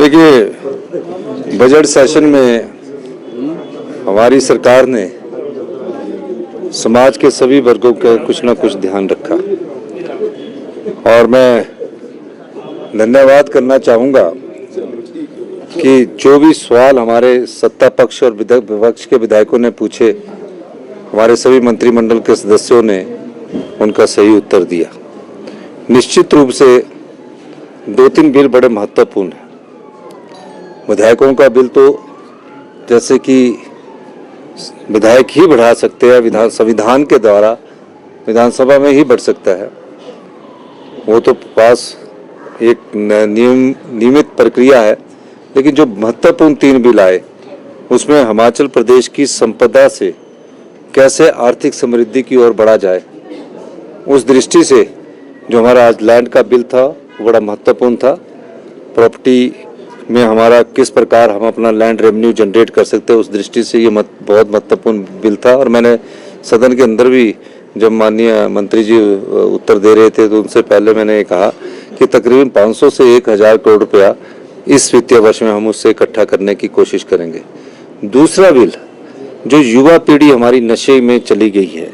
देखिए, budget session में हमारी सरकार ने समाज के सभी वर्गों का कुछ ना कुछ ध्यान रखा और मैं धन्यवाद करना चाहूँगा कि जो भी सवाल हमारे सत्ता पक्ष और विपक्ष के विधायकों ने पूछे, हमारे सभी मंत्रिमंडल के सदस्यों ने उनका सही उत्तर दिया। निश्चित रूप से 2-3 बिल बड़े महत्वपूर्ण हैं। विधायकों का बिल तो जैसे कि विधायक ही बढ़ा सकते हैं, संविधान के द्वारा विधानसभा में ही बढ़ सकता है, वो तो पास एक नियमित प्रक्रिया है। लेकिन जो महत्वपूर्ण 3 बिल आए उसमें हिमाचल प्रदेश की संपदा से कैसे आर्थिक समृद्धि की ओर बढ़ा जाए, उस दृष्टि से जो हमारा आज लैंड का बिल था वो बड़ा महत्वपूर्ण था। प्रॉपर्टी में हमारा किस प्रकार हम अपना लैंड रेवेन्यू जनरेट कर सकते हैं, उस दृष्टि से ये बहुत महत्वपूर्ण बिल था। और मैंने सदन के अंदर भी जब माननीय मंत्री जी उत्तर दे रहे थे तो उनसे पहले मैंने कहा कि तकरीबन 500 से 1000 करोड़ रुपया इस वित्तीय वर्ष में हम उससे इकट्ठा करने की कोशिश करेंगे। दूसरा बिल, जो युवा पीढ़ी हमारी नशे में चली गई है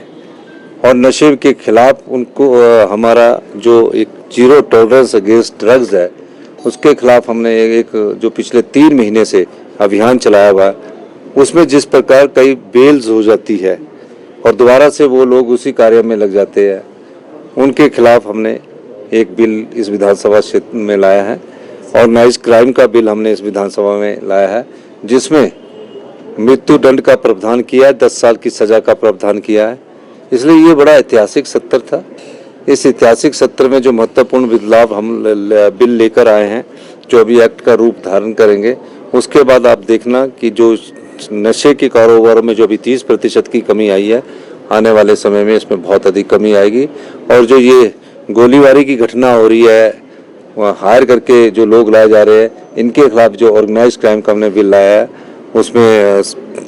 और नशे के खिलाफ उनको हमारा जो एक जीरो टॉलरेंस अगेंस्ट ड्रग्स है, उसके खिलाफ हमने एक जो पिछले 3 महीने से अभियान चलाया हुआ है, उसमें जिस प्रकार कई बेल्स हो जाती है और दोबारा से वो लोग उसी कार्य में लग जाते हैं, उनके खिलाफ हमने एक बिल इस विधानसभा क्षेत्र में लाया है। ऑर्गेनाइज्ड क्राइम का बिल हमने इस विधानसभा में लाया है, जिसमें मृत्यु दंड का प्रावधान किया है, 10 साल की सजा का प्रावधान किया है। इसलिए ये बड़ा ऐतिहासिक सत्र था। इस ऐतिहासिक सत्र में जो महत्वपूर्ण बदलाव हम बिल लेकर आए हैं, जो अभी एक्ट का रूप धारण करेंगे, उसके बाद आप देखना कि जो नशे के कारोबार में जो अभी 30% की कमी आई है, आने वाले समय में इसमें बहुत अधिक कमी आएगी। और जो ये गोलीबारी की घटना हो रही है, वहाँ हायर करके जो लोग लाए जा रहे हैं, इनके खिलाफ जो ऑर्गेनाइज्ड क्राइम का हमने बिल लाया है, उसमें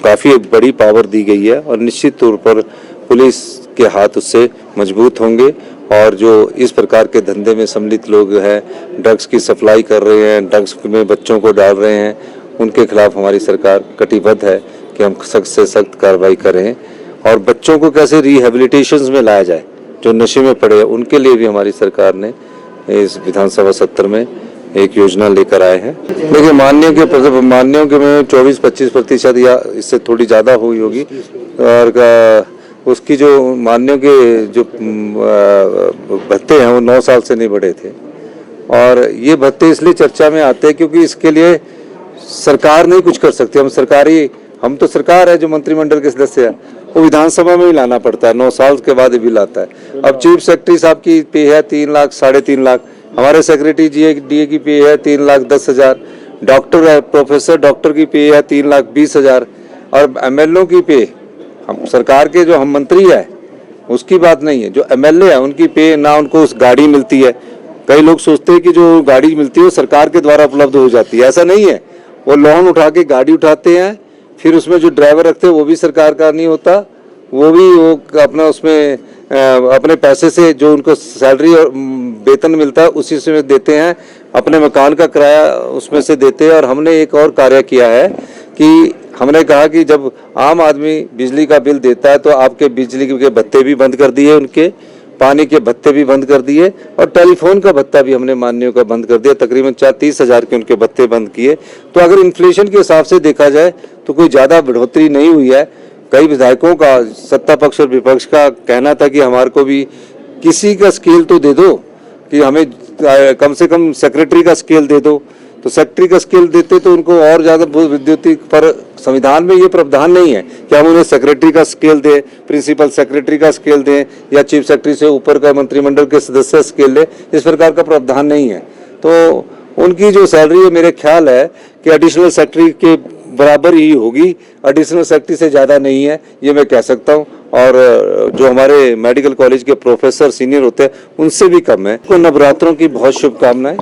काफ़ी बड़ी पावर दी गई है और निश्चित तौर पर पुलिस के हाथ उससे मजबूत होंगे। और जो इस प्रकार के धंधे में सम्मिलित लोग हैं, ड्रग्स की सप्लाई कर रहे हैं, ड्रग्स में बच्चों को डाल रहे हैं, उनके खिलाफ हमारी सरकार कटिबद्ध है कि हम सख्त से सख्त कार्रवाई करें। और बच्चों को कैसे रिहेबिलिटेशन में लाया जाए, जो नशे में पड़े हैं, उनके लिए भी हमारी सरकार ने इस विधानसभा सत्र में एक योजना लेकर आए हैं। देखिए, मान्यों के में 24-25% या इससे थोड़ी ज़्यादा हुई होगी। और उसकी जो मान्यों के जो भत्ते हैं वो 9 साल से नहीं बढ़े थे। और ये भत्ते इसलिए चर्चा में आते हैं क्योंकि इसके लिए सरकार नहीं कुछ कर सकती। हम तो सरकार है, जो मंत्रिमंडल के सदस्य है वो विधानसभा में ही लाना पड़ता है। 9 साल के बाद बिल आता है। अब चीफ सेक्रेटरी साहब की पे है 3 लाख 3.5 लाख, हमारे सेक्रेटरी डीए की पे है 3,10,000, डॉक्टर है, प्रोफेसर डॉक्टर की पे है 3,20,000। और एमएलओ की पे, हम सरकार के जो हम मंत्री है उसकी बात नहीं है, जो एमएलए है उनकी पे ना उनको उस गाड़ी मिलती है। कई लोग सोचते हैं कि जो गाड़ी मिलती है वो सरकार के द्वारा उपलब्ध हो जाती है, ऐसा नहीं है। वो लोन उठा के गाड़ी उठाते हैं, फिर उसमें जो ड्राइवर रखते हैं वो भी सरकार का नहीं होता, वो अपना उसमें अपने पैसे से जो उनको सैलरी और वेतन मिलता है उसी से देते हैं, अपने मकान का किराया उसमें से देते हैं। और हमने एक और कार्य किया है कि हमने कहा कि जब आम आदमी बिजली का बिल देता है तो आपके बिजली के भत्ते भी बंद कर दिए, उनके पानी के भत्ते भी बंद कर दिए, और टेलीफोन का भत्ता भी हमने मान्यों का बंद कर दिया। तकरीबन 30,000 के उनके भत्ते बंद किए। तो अगर इन्फ्लेशन के हिसाब से देखा जाए तो कोई ज़्यादा बढ़ोतरी नहीं हुई है। कई विधायकों का, सत्ता पक्ष और विपक्ष का कहना था कि हमारे को भी किसी का स्केल तो दे दो, कि हमें कम से कम सेक्रेटरी का स्केल दे दो। तो सेक्रेटरी का स्केल देते तो उनको और ज़्यादा विद्युतीय, पर संविधान में ये प्रावधान नहीं है कि हम उन्हें सेक्रेटरी का स्केल दें, प्रिंसिपल सेक्रेटरी का स्केल दें या चीफ सेक्रेटरी से ऊपर का मंत्रिमंडल के सदस्य स्केल ले। इस प्रकार का प्रावधान नहीं है। तो उनकी जो सैलरी है, मेरे ख्याल है कि एडिशनल सेक्रेटरी के बराबर ही होगी, एडिशनल सेक्रेटरी से ज़्यादा नहीं है, ये मैं कह सकता हूँ। और जो हमारे मेडिकल कॉलेज के प्रोफेसर सीनियर होते हैं उनसे भी कम है। नवरात्रों की बहुत शुभकामनाएं।